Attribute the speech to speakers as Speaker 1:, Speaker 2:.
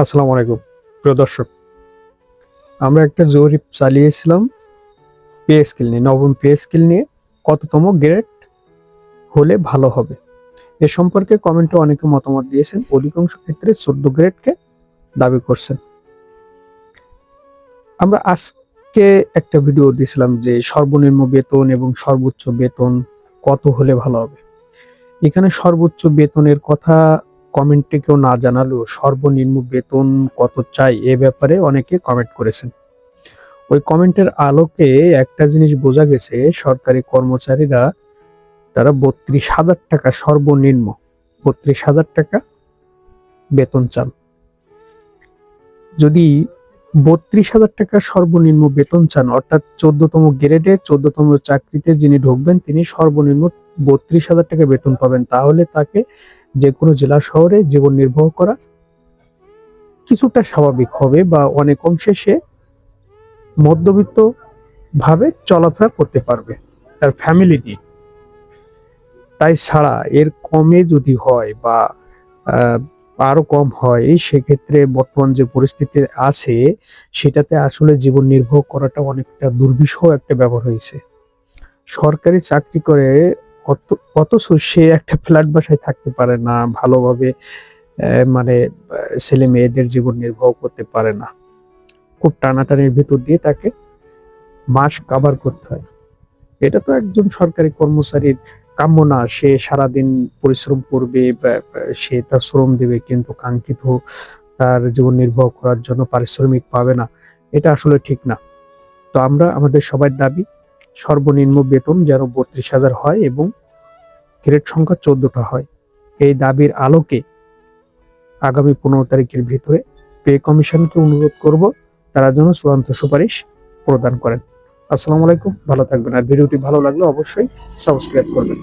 Speaker 1: আসসালামু আলাইকুম প্রিয় দর্শক। আমরা একটা জরিপ চালিয়েছিলাম পে স্কেল নিয়ে, নবম পে স্কেল নিয়ে কততম গ্রেড হলে ভালো হবে। এ সম্পর্কে কমেন্টে অনেকে মতামত দিয়েছেন। অধিকাংশ ক্ষেত্রে 14 গ্রেডকে দাবি করছেন। আমরা আজকে একটা ভিডিও দিয়েছিলাম যে সর্বনিম্ন বেতন এবং সর্বোচ্চ বেতন কত হলে ভালো হবে। এখানে সর্বোচ্চ বেতনের কথা কমেন্টে কেউ না জানালেও সর্বনিম্ন বেতন কত চাই এ ব্যাপারে অনেকে কমেন্ট করেছেন। ওই কমেন্টের আলোকে একটা জিনিস বোঝা গেছে, সরকারি কর্মচারীরা তারা ৩২,০০০ টাকা সর্বনিম্ন ৩২,০০০ টাকা বেতন চান। যদি ৩২,০০০ টাকা সর্বনিম্ন বেতন চান, অর্থাৎ 14তম গ্রেডে 14তম চাকরিতে যিনি ঢুকবেন তিনি সর্বনিম্ন ৩২,০০০ টাকা বেতন পাবেন, তাহলে তাকে যে কোনো জেলা শহরে জীবন নির্বাহ করা কিছুটা স্বাভাবিক হবে বা অনেক অংশে সে মধ্যবিত্ত ভাবে চলাফেরা করতে পারবে তার ফ্যামিলি নিয়ে। তাই ছাড়া এর কমে যদি হয় বা আরো কম হয়, সেক্ষেত্রে বর্তমান যে পরিস্থিতি আছে সেটাতে আসলে জীবন নির্বাহ করাটা অনেকটা দুর্বিষহ একটা ব্যাপার হয়েছে। সরকারি চাকরি করে অথচ সে একটা ফ্ল্যাট বাসায় থাকতে পারে না, ভালোভাবে মানে ছেলে মেয়েদের জীবন নির্বাহ করতে পারে না। খুব টানাটানির ভিতর দিয়ে তাকে মাস কাভার করতে হয়। এটা তো একজন সরকারি কর্মচারীর কাম্য না। সে সারাদিন পরিশ্রম করবে, সে তার শ্রম দেবে, কিন্তু কাঙ্ক্ষিত তার জীবন নির্বাহ করার জন্য পারিশ্রমিক পাবে না। এটা আসলে ঠিক না। তো আমরা আমাদের সবার দাবি সর্বনিম্ন বেতন যেন ৩২,০০০ হয় এবং গ্রেড সংখ্যা 14টা হয়। এই দাবির আলোকে আগামী 15 তারিখের ভিতরে পে কমিশনকে অনুরোধ করব তারা যেন চূড়ান্ত সুপারিশ প্রদান করেন। আসসালামু আলাইকুম, ভালো থাকবেন। আর ভিডিওটি ভালো লাগলে অবশ্যই সাবস্ক্রাইব করবেন।